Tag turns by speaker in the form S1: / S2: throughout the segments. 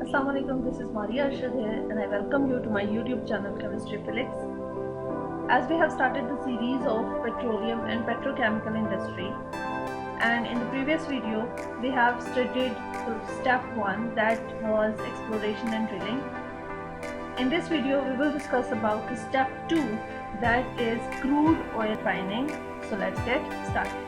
S1: Assalamualaikum, this is Maria Arshad here and I welcome you to my YouTube channel Chemistry Felix. As we have started the series of petroleum and petrochemical industry, and in the previous video we have studied step 1, that was exploration and drilling. In this video we will discuss about the step 2, that is crude oil refining. So let's get started.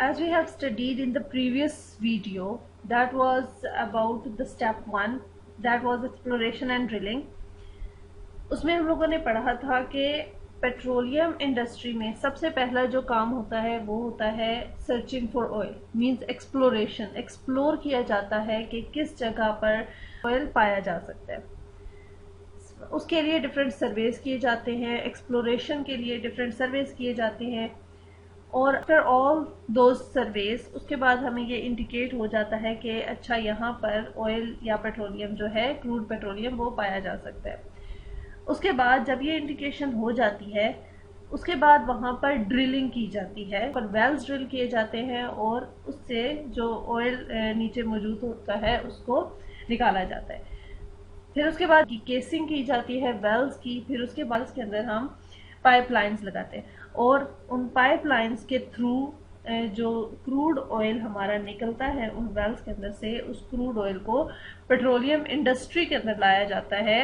S1: As we have studied in the previous video, that was about the step 1, that was exploration and drilling. उसमें हम लोगों ने पढ़ा था कि petroleum industry में सबसे पहला जो काम होता है वो होता है searching for oil, means exploration. Explore किया जाता है कि किस जगह पर ऑयल पाया जा सकता है। उसके लिए डिफरेंट सर्वेस किए जाते हैं, एक्सप्लोरेशन के लिए डिफरेंट सर्वेस किए जाते हैं, और आफ्टर ऑल दोज सर्वेस उसके बाद हमें ये इंडिकेट हो जाता है कि अच्छा यहाँ पर ऑयल या पेट्रोलियम जो है, क्रूड पेट्रोलियम, वो पाया जा सकता है। उसके बाद जब ये इंडिकेशन हो जाती है, उसके बाद वहाँ पर ड्रिलिंग की जाती है, पर वेल्स ड्रिल किए जाते हैं और उससे जो ऑयल नीचे मौजूद होता है उसको निकाला जाता है। फिर उसके बाद केसिंग की जाती है वेल्स की, फिर उसके बाद उसके अंदर हम पाइपलाइंस लगाते हैं और उन पाइपलाइंस के थ्रू जो क्रूड ऑयल हमारा निकलता है उन वेल्स के अंदर से, उस क्रूड ऑयल को पेट्रोलियम इंडस्ट्री के अंदर लाया जाता है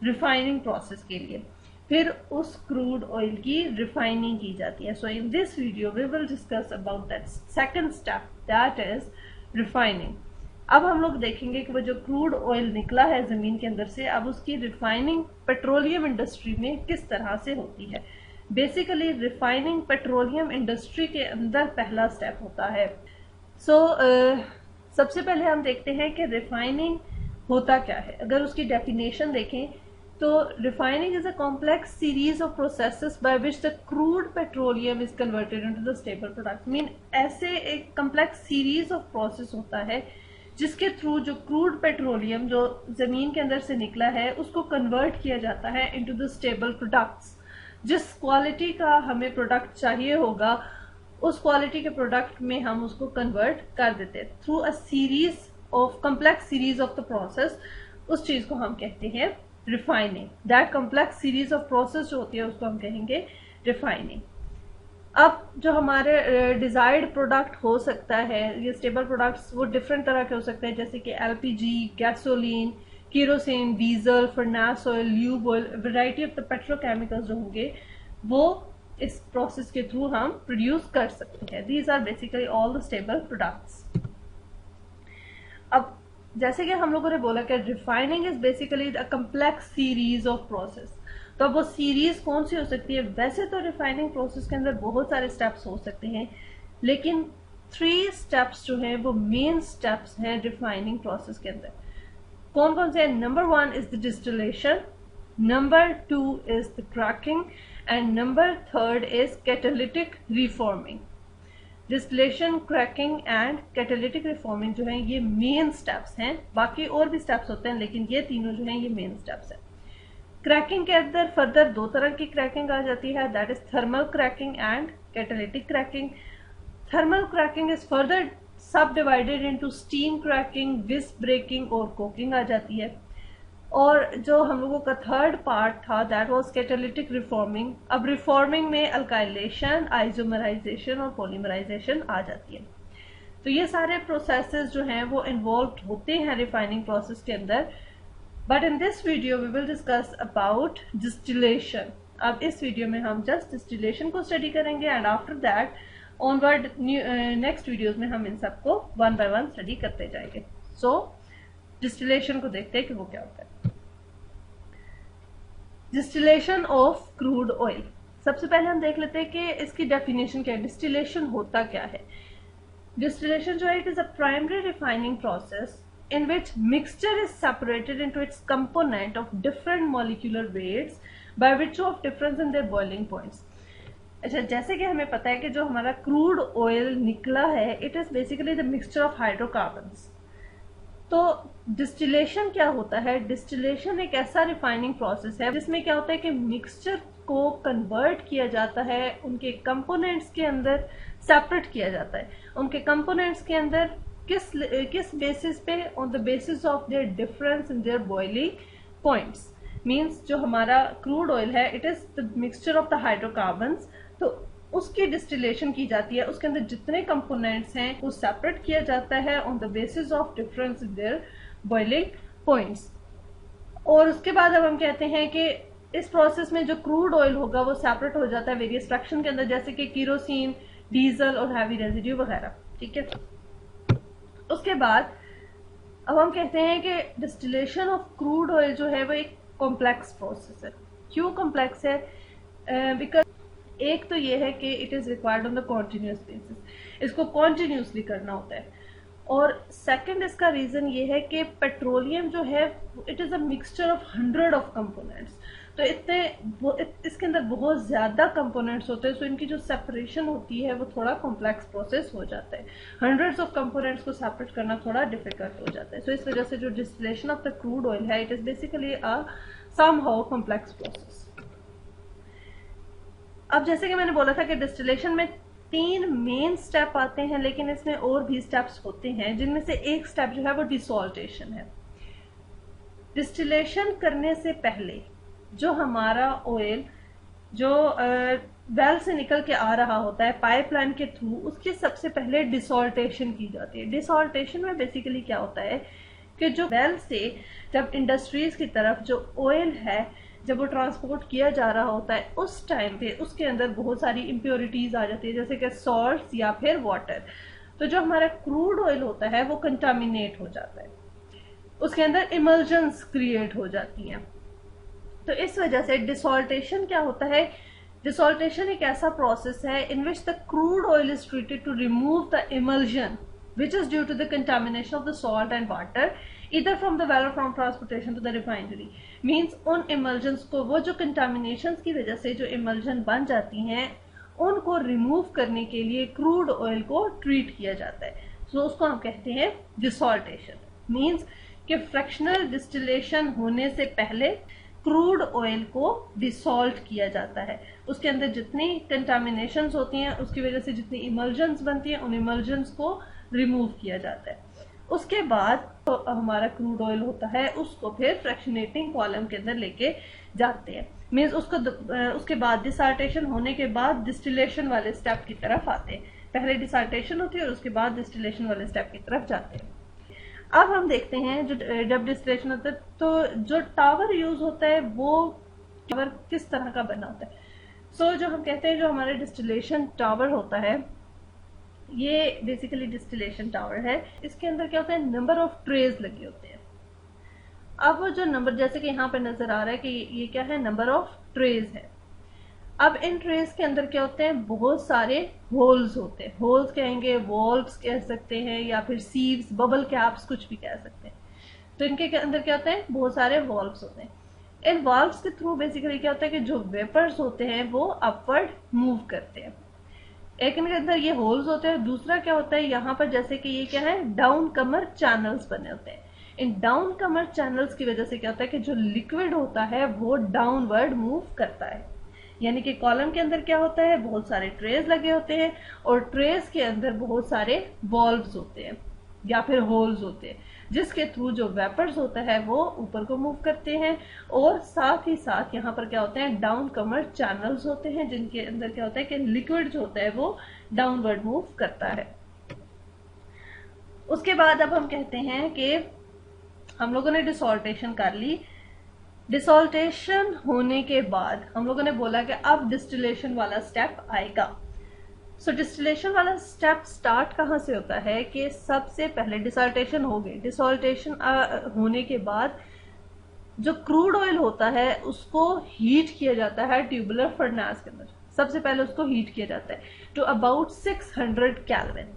S1: रिफाइनिंग प्रोसेस के लिए। फिर उस क्रूड ऑयल की रिफाइनिंग की जाती है। So in this video we will discuss about that second step, that is refining. अब हम लोग देखेंगे कि वो जो क्रूड ऑयल निकला है जमीन के अंदर से, अब उसकी रिफाइनिंग पेट्रोलियम इंडस्ट्री में किस तरह से होती है। बेसिकली रिफाइनिंग पेट्रोलियम इंडस्ट्री के अंदर पहला स्टेप होता है। सबसे पहले हम देखते हैं कि रिफाइनिंग होता क्या है। अगर उसकी डेफिनेशन देखें तो refining is a complex series of processes by which the crude petroleum is converted into the stable product. Mean ऐसे एक कॉम्प्लेक्स सीरीज ऑफ प्रोसेस होता है जिसके थ्रू जो क्रूड पेट्रोलियम जो जमीन के अंदर से निकला है उसको कन्वर्ट किया जाता है इनटू द स्टेबल प्रोडक्ट्स। जिस क्वालिटी का हमें प्रोडक्ट चाहिए होगा उस क्वालिटी के प्रोडक्ट में हम उसको कन्वर्ट कर देते हैं through a series of complex series of the process. उस चीज को हम कहते हैं refining. That complex series of process जो होती है उसको हम कहेंगे रिफाइनिंग। अब जो हमारे डिजायर्ड प्रोडक्ट हो सकता है, ये स्टेबल प्रोडक्ट्स वो डिफरेंट तरह के हो सकते हैं, जैसे कि LPG, gasoline, kerosene, diesel, furnace oil, lube oil, variety of the petrochemicals जो होंगे वो इस प्रोसेस के थ्रू हम प्रोड्यूस कर सकते हैं। These are basically all the stable products. अब जैसे कि हम लोगों ने बोला कि refining is basically a complex series of process, तो अब वो सीरीज कौन सी हो सकती है। वैसे तो रिफाइनिंग प्रोसेस के अंदर बहुत सारे स्टेप्स हो सकते हैं, लेकिन 3 स्टेप्स जो हैं वो मेन स्टेप्स हैं रिफाइनिंग प्रोसेस के अंदर। कौन कौन से हैं? Number 1 is the distillation, number 2 is the cracking and number 3 is catalytic reforming. Distillation, cracking and catalytic reforming जो है ये मेन स्टेप्स हैं। बाकी और भी स्टेप्स होते हैं लेकिन ये तीनों जो हैं ये मेन स्टेप्स हैं। क्रैकिंग के अंदर फर्दर 2 तरह की क्रैकिंग आ जाती है, that is thermal cracking and catalytic cracking. Thermal cracking is further सब डिवाइडेड इनटू स्टीम क्रैकिंग, विस्क ब्रेकिंग और कोकिंग आ जाती है। और जो हम लोगों का थर्ड पार्ट था दैट वाज कैटालिटिक रिफॉर्मिंग। अब रिफॉर्मिंग में अल्काइलेशन, आइसोमराइजेशन और पॉलीमराइजेशन आ जाती है। तो ये सारे प्रोसेसेस जो हैं वो इन्वॉल्व होते हैं रिफाइनिंग प्रोसेस के अंदर। But in this video we will discuss about distillation. अब इस वीडियो में हम जस्ट डिस्टिलेशन को स्टडी करेंगे and after that onward next videos में हम इन सबको 1 बाय 1 स्टडी करते जाएंगे। सो डिस्टिलेशन को देखते हैं कि वो क्या होता है। डिस्टिलेशन ऑफ क्रूड ऑयल, सबसे पहले हम देख लेते हैं कि इसकी डेफिनेशन क्या है, डिस्टिलेशन होता क्या है। डिस्टिलेशन जो है it is a primary refining process in which mixture is separated into its component of different molecular weights by virtue of difference in their boiling points। अच्छा, जैसे कि हमें पता है कि जो हमारा क्रूड ऑयल निकला है it is basically the mixture of hydrocarbons. तो डिस्टिलेशन क्या होता है? डिस्टिलेशन एक ऐसा रिफाइनिंग प्रोसेस है जिसमें क्या होता है कि मिक्सचर को कन्वर्ट किया जाता है, उनके कंपोनेंट्स के अंदर सेपरेट किया जाता है। उनके कंपोनेंट्स के अंदर किस बेसिस पे? On the basis of their difference in their boiling points. Means जो हमारा क्रूड ऑयल है, it is the mixture of the hydrocarbons, तो उसकी डिस्टिलेशन की जाती है। उसके अंदर जितने कंपोनेंट्स हैं वो सेपरेट किया जाता है on the basis of difference in their boiling points. और उसके बाद अब हम कहते हैं कि इस प्रोसेस में जो क्रूड ऑयल होगा वो सेपरेट हो जाता है वेरियस फ्रैक्शन के अंदर, जैसे कि केरोसिन, डीजल और हैवी रेजिड्यू वगैरह। ठीक है, उसके बाद अब हम कहते हैं कि डिस्टिलेशन ऑफ क्रूड ऑयल जो है वो एक कॉम्प्लेक्स प्रोसेस है। क्यों कॉम्प्लेक्स है? बिकॉज एक तो ये है कि it is required on the continuous basis, इसको कॉन्टिन्यूसली करना होता है। और सेकंड इसका रीजन ये है कि पेट्रोलियम जो है it is a mixture of 100 of components, तो इसके अंदर बहुत ज्यादा कंपोनेंट्स होते हैं, सो इनकी जो सेपरेशन होती है वो थोड़ा कॉम्प्लेक्स प्रोसेस हो जाता है। हंड्रेड्स ऑफ कंपोनेंट्स को सेपरेट करना थोड़ा डिफिकल्ट हो जाता है। सो इस वजह से जो distillation of the crude oil है, it is basically a somehow complex process. अब जैसे कि मैंने बोला था कि डिस्टिलेशन में 3 मेन स्टेप आते हैं, लेकिन इसमें और भी स्टेप्स होते हैं, जिनमें से एक स्टेप जो है वो डिसॉल्टेशन है। डिस्टिलेशन करने से पहले जो हमारा ऑयल जो वेल से निकल के आ रहा होता है पाइपलाइन के थ्रू, उसकी सबसे पहले डिसॉल्टेशन की जाती है। डिसॉल्टेशन में बेसिकली क्या होता है कि जो वेल से जब इंडस्ट्रीज की तरफ जो ऑयल है जब वो ट्रांसपोर्ट किया जा रहा होता है, उस टाइम पे उसके अंदर बहुत सारी इम्प्योरिटीज आ जाती है, जैसे कि सॉल्ट्स या फिर वाटर। तो जो हमारा क्रूड ऑयल होता है वो कंटामिनेट हो जाता है, उसके अंदर इमल्जन्स क्रिएट हो जाती हैं। तो इस वजह से डिसॉल्टेशन क्या होता है? डिसॉल्टेशन एक ऐसा प्रोसेस है in which the crude oil is treated to remove the emulsion which is due to the contamination of the salt and water either from the well or from transportation to the refinery। means उन emulsions को, वो जो contaminations की वजह से जो emulsion बन जाती हैं, उनको रिमूव करने के लिए क्रूड ऑयल को ट्रीट किया जाता है। सो उसको हम कहते हैं डिसॉल्टेशन। मीन्स कि फ्रैक्शनल डिस्टिलेशन होने से पहले क्रूड ऑयल को डिसॉल्ट किया जाता है। उसके अंदर जितनी कंटामिनेशंस होती हैं, उसकी वजह से जितनी इमल्जन्स बनती हैं, उन इमल्जन्स को रिमूव किया जाता है। उसके बाद तो हमारा क्रूड ऑयल होता है, उसको फिर फ्रैक्शनेटिंग कॉलम के अंदर लेके जाते हैं। मीन्स उसके बाद डिसॉल्टेशन होने के बाद डिस्टिलेशन वाले स्टेप की तरफ आते हैं। पहले डिसॉल्टेशन होती है और उसके बाद डिस्टिलेशन वाले स्टेप की तरफ जाते हैं। अब हम देखते हैं जो जब डिस्टिलेशन होता है तो जो टावर यूज होता है वो टावर किस तरह का बना होता है। सो जो हम कहते हैं जो हमारा डिस्टिलेशन टावर होता है, ये बेसिकली डिस्टिलेशन टावर है। इसके अंदर क्या होता है? नंबर ऑफ ट्रेज लगे होते हैं। अब वो जो नंबर, जैसे कि यहाँ पे नजर आ रहा है कि ये क्या है? नंबर ऑफ ट्रेज है। अब इन ट्रेज के अंदर क्या होते हैं? बहुत सारे होल्स होते हैं। होल्स कहेंगे, वॉल्व्स कह सकते हैं, या फिर सीव्स, बबल कैप्स, कुछ भी कह सकते हैं। तो इनके अंदर क्या होते हैं? बहुत सारे वॉल्व्स होते हैं। इन वॉल्व्स के थ्रू बेसिकली क्या होता है कि जो वेपर्स होते हैं वो अपवर्ड मूव करते हैं। एक इनके अंदर ये होल्स होते हैं। दूसरा क्या होता है यहाँ पर, जैसे कि ये क्या है? डाउन कमर चैनल्स बने होते हैं। इन डाउन कमर चैनल्स की वजह से क्या होता है कि जो लिक्विड होता है वो डाउनवर्ड मूव करता है। यानी कि कॉलम के अंदर क्या होता है? बहुत सारे ट्रेज लगे होते हैं और ट्रेज के अंदर बहुत सारे वॉल्व्स होते हैं या फिर होल्स होते हैं, जिसके थ्रू जो वेपर्स होता है वो ऊपर को मूव करते हैं। और साथ ही साथ यहाँ पर क्या होते हैं? डाउन कमर चैनल्स होते हैं, जिनके अंदर क्या होता है कि लिक्विड जो होता है वो डाउनवर्ड मूव करता है। उसके बाद अब हम कहते हैं कि हम लोगों ने डिसॉल्टेशन कर ली। डिसॉल्टेशन होने के बाद हम लोगों ने बोला कि अब डिस्टिलेशन वाला स्टेप आएगा। सो डिस्टिलेशन वाला स्टेप स्टार्ट कहाँ से होता है कि सबसे पहले डिसॉल्टेशन हो गई। डिसॉल्टेशन होने के बाद जो क्रूड ऑयल होता है उसको हीट किया जाता है ट्यूबुलर फर्नेस के अंदर। सबसे पहले उसको हीट किया जाता है to about 600 kelvin.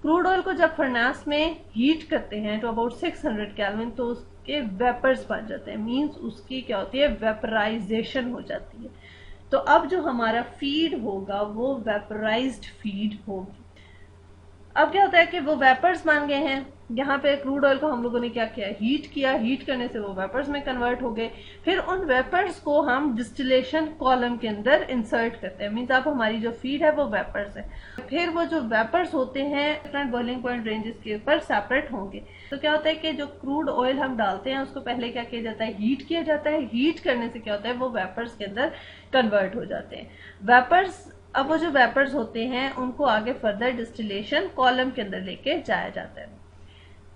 S1: Crude oil को जब फर्नेस में हीट करते हैं तो अबाउट 600 केल्विन, तो उसके वेपर्स बन जाते हैं। मींस उसकी क्या होती है? वेपराइजेशन हो जाती है। तो अब जो हमारा फीड होगा वो वेपराइज्ड फीड होगी। अब क्या होता है कि वो वेपर्स बन गए हैं। यहाँ पे क्रूड ऑयल को हम लोगों ने क्या किया, हीट किया, हीट करने से वो वेपर्स में कन्वर्ट हो गए। फिर उन वेपर्स को हम डिस्टिलेशन कॉलम के अंदर इंसर्ट करते हैं, मीन्स आप हमारी जो फीड है वो वेपर्स है। फिर वो जो वेपर्स होते हैं डिफरेंट बॉइलिंग पॉइंट रेंजेस के ऊपर सेपरेट होंगे। तो क्या होता है कि जो क्रूड ऑयल हम डालते हैं उसको पहले क्या किया जाता है, हीट किया जाता है। हीट करने से क्या होता है, वो वेपर्स के अंदर कन्वर्ट हो जाते हैं वेपर्स। अब वो जो वेपर्स होते हैं उनको आगे फर्दर डिस्टिलेशन कॉलम के अंदर लेके जाया जाता है।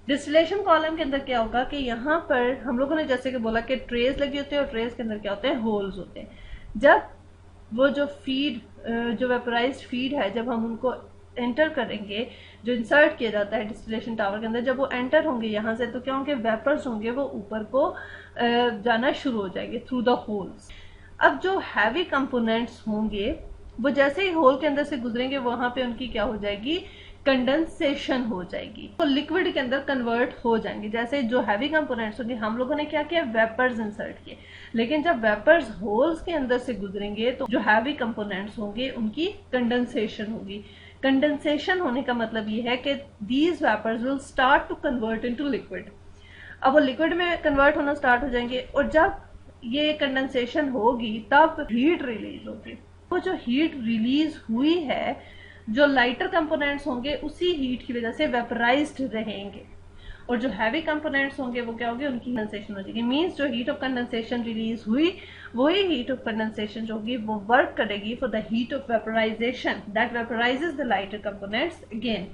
S1: डिस्टिलेशन कॉलम के अंदर क्या होगा कि यहाँ पर हम लोगों ने जैसे कि बोला कि ट्रेस लगी होती है और ट्रेस के अंदर क्या होते हैं, होल्स होते हैं। जब वो जो फीड, जो वेपराइज्ड फीड है, जब हम उनको एंटर करेंगे, जो इंसर्ट किया जाता है डिस्टिलेशन टावर के अंदर, जब वो एंटर होंगे यहाँ से, तो क्या होंगे, वेपर्स होंगे, वो ऊपर को जाना शुरू हो जाएंगे थ्रू द होल्स। अब जो हैवी कंपोनेंट्स होंगे वो जैसे ही होल के अंदर से गुजरेंगे वहां पे उनकी क्या हो जाएगी, कंडेंसेशन हो जाएगी, तो लिक्विड के अंदर कन्वर्ट हो जाएंगे। जैसे जो हैवी कंपोनेंट्स होंगे, हम लोगों ने क्या किया, वेपर्स इंसर्ट किए, लेकिन जब वेपर्स होल्स के अंदर से गुजरेंगे तो जो हैवी कंपोनेंट्स होंगे उनकी कंडेंसेशन होगी। कंडेंसेशन होने का मतलब ये है कि these vapours will start to convert into liquid. अब वो लिक्विड में कन्वर्ट होना स्टार्ट हो जाएंगे, और जब ये कंडेंसेशन होगी तब हीट रिलीज होगी। वो जो हीट रिलीज हुई है, जो लाइटर कंपोनेंट्स होंगे उसी हीट की वजह से वेपराइज्ड रहेंगे, और जो हैवी कंपोनेंट्स होंगे वो क्या होंगे, उनकी कंडेंसेशन हो जाएगी। मींस जो हीट ऑफ कंडेंसेशन रिलीज हुई, वही हीट ऑफ कंडेंसेशन जो होगी वो वर्क करेगी for the heat of vaporization that vaporizes the lighter components again.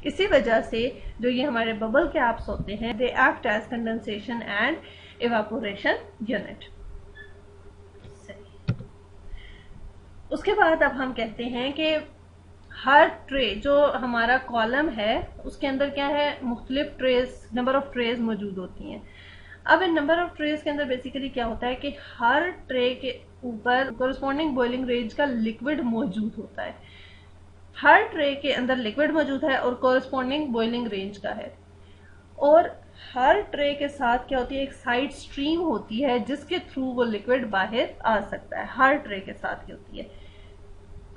S1: इसी वजह से जो ये हमारे बबल कैप्स होते हैं, they act as condensation and evaporation unit. उसके बाद अब हम कहते हैं कि हर ट्रे, जो हमारा कॉलम है उसके अंदर क्या है, मुख्तलिफ ट्रेस, नंबर ऑफ ट्रेस मौजूद होती हैं। अब इन नंबर ऑफ ट्रेस के अंदर बेसिकली क्या होता है कि हर ट्रे के ऊपर कोरस्पॉन्डिंग बॉइलिंग रेंज का लिक्विड मौजूद होता है। हर ट्रे के अंदर लिक्विड मौजूद है और कोरस्पॉन्डिंग बॉइलिंग रेंज का है, और हर ट्रे के साथ क्या होती है, एक साइड स्ट्रीम होती है जिसके थ्रू वो लिक्विड बाहर आ सकता है। हर ट्रे के साथ क्या होती है,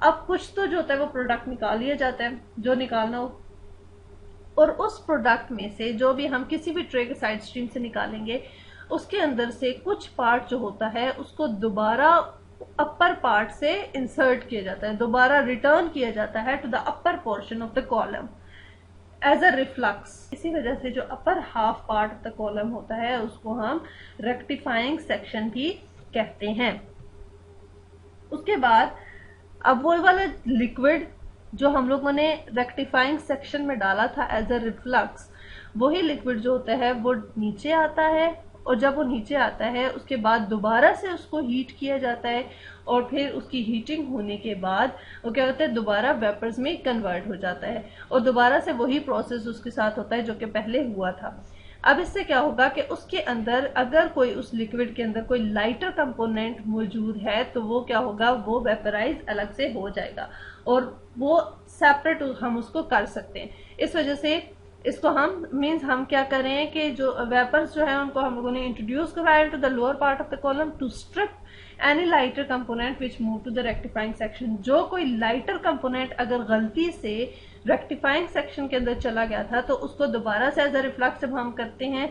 S1: अब कुछ तो जो होता है वो प्रोडक्ट निकाल लिया जाता है जो निकालना हो, और उस प्रोडक्ट में से जो भी हम किसी भी ट्रे के साइड स्ट्रीम से निकालेंगे, उसके अंदर से कुछ पार्ट जो होता है उसको दोबारा अपर पार्ट से इंसर्ट किया जाता है, दोबारा रिटर्न किया जाता है to the upper portion of the column as a reflux. इसी वजह से जो upper half part of the column होता है उसको हम रेक्टिफाइंग सेक्शन भी कहते हैं। उसके बाद अब वो वाला लिक्विड जो हम लोगों ने रेक्टिफाइंग सेक्शन में डाला था एज अ रिफ्लक्स, वही लिक्विड जो होता है वो नीचे आता है, और जब वो नीचे आता है उसके बाद दोबारा से उसको हीट किया जाता है, और फिर उसकी हीटिंग होने के बाद वो क्या होता है, दोबारा वेपर्स में कन्वर्ट हो जाता है, और दोबारा से वही प्रोसेस उसके साथ होता है जो कि पहले हुआ था। अब इससे क्या होगा कि उसके अंदर अगर कोई, उस लिक्विड के अंदर कोई लाइटर कंपोनेंट मौजूद है तो वो क्या होगा, वो वेपराइज अलग से हो जाएगा, और वो सेपरेट हम उसको कर सकते हैं। इस वजह से इसको हम मीन्स हम क्या करें कि जो वेपर्स जो है उनको हम लोगों ने इंट्रोड्यूस करवाया to the lower part of the column to strip any lighter component which move to the rectifying section. जो कोई लाइटर कंपोनेंट अगर गलती से रेक्टिफाइंग सेक्शन के अंदर चला गया था तो उसको दोबारा से एज अ रिफ्लक्स जब हम करते हैं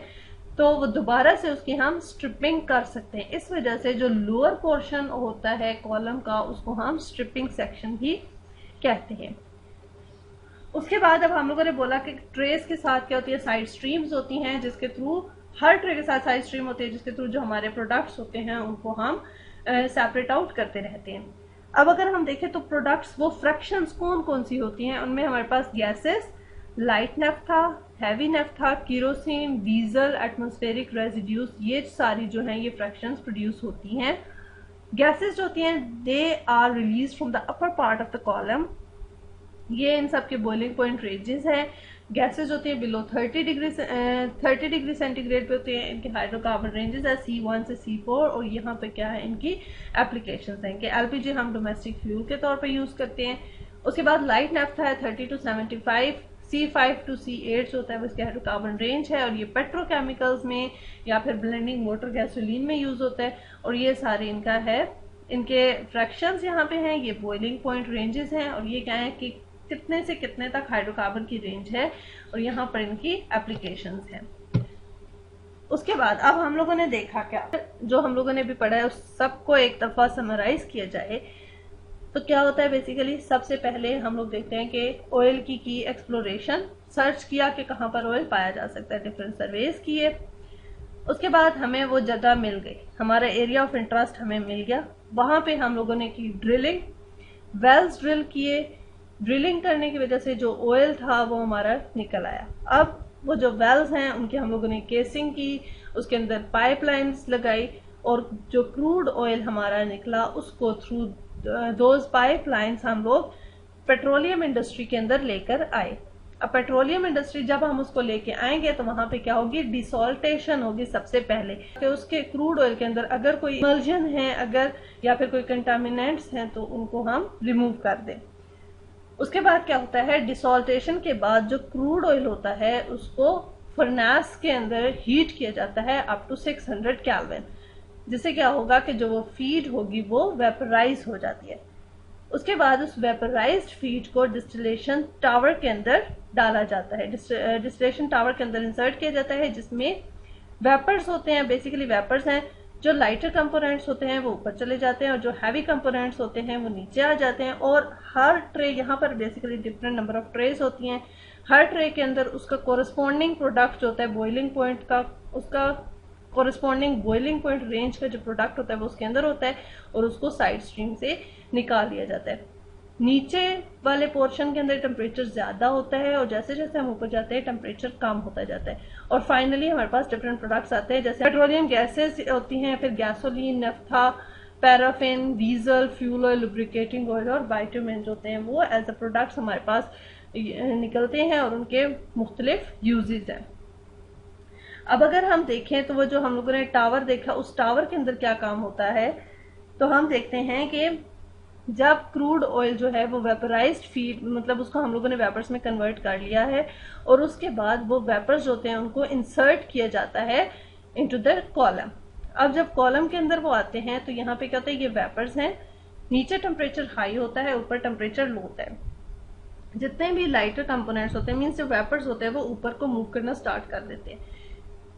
S1: तो वो दोबारा से उसकी हम स्ट्रिपिंग कर सकते हैं। इस वजह से जो लोअर पोर्शन होता है कॉलम का उसको हम स्ट्रिपिंग सेक्शन भी कहते हैं। उसके बाद अब हम लोगों ने बोला कि ट्रेस के साथ क्या होती है, साइड स्ट्रीम्स होती हैं जिसके थ्रू, हर ट्रे के साथ साइड स्ट्रीम होती है जिसके थ्रू जो हमारे प्रोडक्ट्स होते हैं उनको हम सेपरेट आउट करते रहते हैं। अब अगर हम देखें तो प्रोडक्ट्स वो फ्रैक्शंस कौन कौन सी होती हैं, उनमें हमारे पास gases, light naphtha, heavy naphtha, kerosene, diesel, atmospheric residues, ये सारी जो हैं ये फ्रैक्शंस प्रोड्यूस होती हैं। गैसेस जो होती हैं they are release from the upper part of the column, ये इन सब के बॉइलिंग पॉइंट रेंजेस हैं। गैसेस होती हैं बिलो 30 डिग्री सेंटीग्रेड पे होते हैं, इनके हाइड्रोकार्बन रेंजेस है C1 से C4, और यहाँ पे क्या है इनकी एप्लीकेशंस हैं कि एलपीजी हम डोमेस्टिक फ्यूल के तौर पे यूज करते हैं। उसके बाद लाइट नेफ्था है 30 to 75, C5 to C8 जो होता है वो इसके हाइड्रोकार्बन रेंज है, और ये पेट्रोकेमिकल्स में या फिर ब्लेंडिंग मोटर गैसोलीन में यूज होता है, और ये सारे इनका है, इनके फ्रैक्शंस यहाँ पे हैं, ये बॉइलिंग पॉइंट रेंजेस हैं, और ये क्या है कि कितने से कितने तक हाइड्रोकार्बन की रेंज है और यहाँ पर इनकी एप्लीकेशंस हैं। उसके बाद अब हम लोगों ने देखा क्या, जो हम लोगों ने भी पढ़ा है उस सबको एक दफा समराइज किया जाए तो क्या होता है। बेसिकली सबसे पहले हम लोग देखते हैं कि ऑयल की एक्सप्लोरेशन, सर्च किया कि कहाँ पर ऑयल पाया जा सकता है, डिफरेंट सर्वेज किए। उसके बाद हमें वो जगह मिल गई, हमारा एरिया ऑफ इंटरेस्ट हमें मिल गया, वहां पे हम लोगों ने की ड्रिलिंग, वेल्स ड्रिल किए। ड्रिलिंग करने की वजह से जो ऑयल था वो हमारा निकल आया। अब वो जो वेल्स हैं उनकी हम लोगों ने केसिंग की, उसके अंदर पाइपलाइंस लगाई और जो क्रूड ऑयल हमारा निकला उसको थ्रू दोज पाइपलाइंस हम लोग पेट्रोलियम इंडस्ट्री के अंदर लेकर आए। अब पेट्रोलियम इंडस्ट्री जब हम उसको लेके आएंगे तो वहां पे क्या होगी, डिसॉल्टेशन होगी सबसे पहले कि उसके क्रूड ऑयल के अंदर अगर कोई इमल्जन है अगर या फिर कोई कंटामिनेंट्स हैं तो उनको हम रिमूव कर दें। उसके बाद क्या होता है, डिसॉल्टेशन के बाद जो क्रूड ऑयल होता है उसको फर्नेस के अंदर हीट किया जाता है अप टू 600 केल्विन, जिससे क्या होगा कि जो वो फीड होगी वो वेपराइज हो जाती है। उसके बाद उस वेपराइज्ड फीड को डिस्टिलेशन टावर के अंदर डाला जाता है, डिस्टिलेशन टावर के अंदर इंसर्ट किया जाता है, जिसमें वेपर्स होते हैं। बेसिकली वेपर्स हैं, जो लाइटर कंपोनेंट्स होते हैं वो ऊपर चले जाते हैं और जो हैवी कंपोनेंट्स होते हैं वो नीचे आ जाते हैं। और हर ट्रे, यहाँ पर basically different number of trace होती हैं, हर ट्रे के अंदर उसका कोरस्पॉन्डिंग प्रोडक्ट जो होता है बॉइलिंग पॉइंट का, उसका कोरस्पॉन्डिंग बॉइलिंग पॉइंट रेंज का जो प्रोडक्ट होता है वो उसके अंदर होता है और उसको साइड स्ट्रीम से निकाल लिया जाता है। नीचे वाले पोर्शन के अंदर टेम्परेचर ज्यादा होता है और जैसे जैसे हम ऊपर जाते हैं टेम्परेचर कम होता जाता है और फाइनली हमारे पास डिफरेंट प्रोडक्ट्स आते हैं, जैसे पेट्रोलियम गैसेस होती हैं, फिर gasoline, naphtha, paraffin, diesel, fuel oil, lubricating oil और बाइटुमेन जो होते हैं वो एज अ प्रोडक्ट्स हमारे पास निकलते हैं और उनके मुख्तलिफ यूजेस हैं। अब अगर हम देखें तो वो जो हम लोगों ने टावर देखा, उस टावर के अंदर क्या काम होता है, तो हम देखते हैं कि जब क्रूड ऑयल जो है वो वेपराइज्ड फीड, मतलब उसको हम लोगों ने वेपर्स में कन्वर्ट कर लिया है और उसके बाद वो वेपर्स जो होते हैं उनको इंसर्ट किया जाता है इनटू द कॉलम। अब जब कॉलम के अंदर वो आते हैं तो यहाँ पे क्या होता है, ये वेपर्स हैं, नीचे टेम्परेचर हाई होता है, ऊपर टेम्परेचर लो होता है। जितने भी लाइटर कंपोनेंट्स होते हैं, मीन्स जो वेपर्स होते हैं वो ऊपर को मूव करना स्टार्ट कर देते हैं।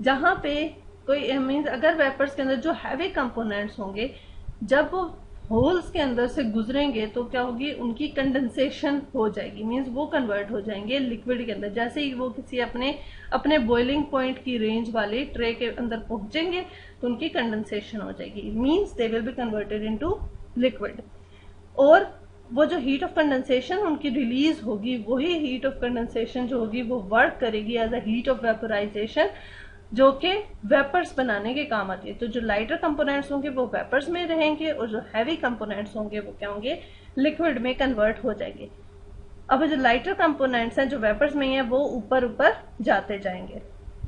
S1: जहां पे कोई मीन्स अगर वेपर्स के अंदर जो हैवी कंपोनेंट्स होंगे जब वो होल्स के अंदर से गुजरेंगे तो क्या होगी, उनकी कंडेंसेशन हो जाएगी, मीन्स वो कन्वर्ट हो जाएंगे लिक्विड के अंदर। जैसे ही वो किसी अपने बॉइलिंग पॉइंट की रेंज वाले ट्रे के अंदर पहुंचेंगे तो उनकी कंडेंसेशन हो जाएगी, means they will be converted into liquid. और वो जो हीट ऑफ कंडेंसेशन उनकी रिलीज होगी, वही हीट ऑफ कंडेंसेशन जो होगी वो वर्क करेगी as a heat of vaporization, जो कि वेपर्स बनाने के काम आती है। तो जो लाइटर कंपोनेंट्स होंगे वो वेपर्स में रहेंगे और जो हैवी कंपोनेंट्स होंगे वो क्या होंगे, लिक्विड में कन्वर्ट हो जाएंगे। अब जो लाइटर कंपोनेंट्स हैं जो वेपर्स में हैं वो ऊपर ऊपर जाते जाएंगे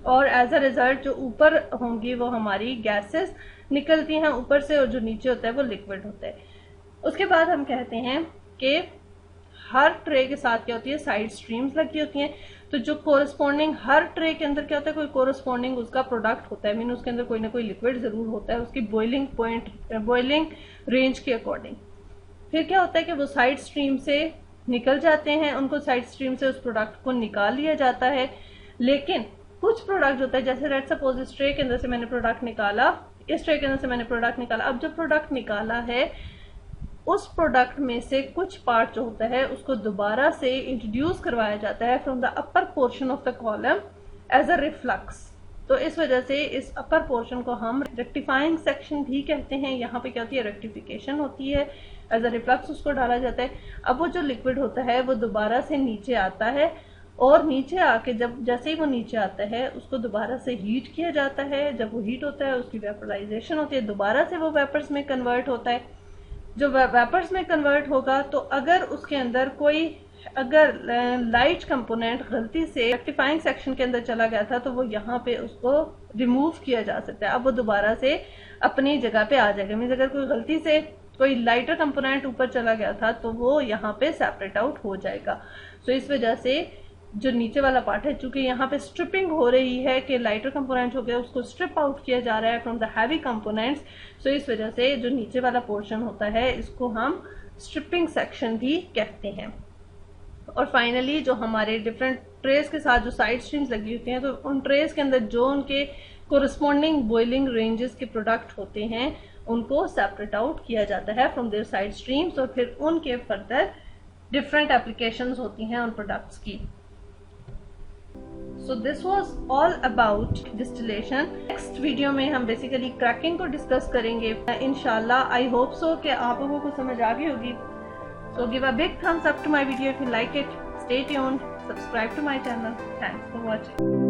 S1: और एज अ रिजल्ट जो ऊपर होंगी वो हमारी गैसेस निकलती हैं ऊपर से और जो नीचे होता है वो लिक्विड होता है। उसके बाद हम कहते हैं कि हर ट्रे के साथ क्या होती है, साइड स्ट्रीम्स लगी होती हैं। तो जो कोरस्पॉन्डिंग हर ट्रे के अंदर क्या होता है, कोई कोरस्पॉन्डिंग उसका प्रोडक्ट होता है, मीन उसके अंदर कोई ना कोई लिक्विड जरूर होता है उसकी बॉइलिंग पॉइंट, बॉइलिंग रेंज के अकॉर्डिंग। फिर क्या होता है कि वो साइड स्ट्रीम से निकल जाते हैं, उनको साइड स्ट्रीम से उस प्रोडक्ट को निकाल लिया जाता है। लेकिन कुछ प्रोडक्ट होता है, जैसे लेट्स सपोज इस ट्रे के अंदर से मैंने प्रोडक्ट निकाला, इस ट्रे के अंदर से मैंने प्रोडक्ट निकाला। अब जो प्रोडक्ट निकाला है उस प्रोडक्ट में से कुछ पार्ट जो होता है उसको दोबारा से इंट्रोड्यूस करवाया जाता है from the upper portion of the column as a reflux. तो इस वजह से इस अपर पोर्शन को हम रेक्टिफाइंग सेक्शन भी कहते हैं। यहाँ पे क्या होती है, रेक्टिफिकेशन होती है, एज अ रिफ्लक्स उसको डाला जाता है। अब वो जो लिक्विड होता है वो दोबारा से नीचे आता है और नीचे आके जब जैसे ही वो नीचे आता है उसको दोबारा से हीट किया जाता है। जब वो हीट होता है उसकी वेपराइजेशन होती है, दोबारा से वो वेपर्स में कन्वर्ट होता है। जो वेपर्स में कन्वर्ट होगा तो अगर उसके अंदर कोई अगर लाइट कंपोनेंट गलती से रेक्टिफाइंग सेक्शन के अंदर चला गया था तो वो यहाँ पे उसको रिमूव किया जा सकता है। अब वो दोबारा से अपनी जगह पे आ जाएगा, मीन्स अगर कोई गलती से कोई लाइटर कंपोनेंट ऊपर चला गया था तो वो यहाँ पे सेपरेट आउट हो जाएगा। तो इस वजह से जो नीचे वाला पार्ट है, चूंकि यहाँ पे स्ट्रिपिंग हो रही है कि लाइटर कंपोनेंट हो गया उसको स्ट्रिप आउट किया जा रहा है फ्रॉम द हैवी कंपोनेंट्स, सो इस वजह से जो नीचे वाला पोर्शन होता है इसको हम स्ट्रिपिंग सेक्शन भी कहते हैं। और फाइनली जो हमारे डिफरेंट ट्रेस के साथ जो साइड स्ट्रीम्स लगी होती हैं, तो उन ट्रेस के अंदर जो उनके कोरिस्पॉन्डिंग बॉइलिंग रेंजेस के प्रोडक्ट होते हैं उनको सेपरेट आउट किया जाता है फ्रॉम देयर साइड स्ट्रीम्स, और फिर उनके फर्दर डिफरेंट एप्लीकेशंस होती हैं उन प्रोडक्ट्स की। So this was all about distillation. Next video में हम बेसिकली क्रैकिंग को डिस्कस करेंगे इंशाल्लाह। आई होप सो कि आप लोगों को समझ आ गई होगी। So give a big thumbs up to my video if you like it. Stay tuned. Subscribe to my channel. Thanks for watching.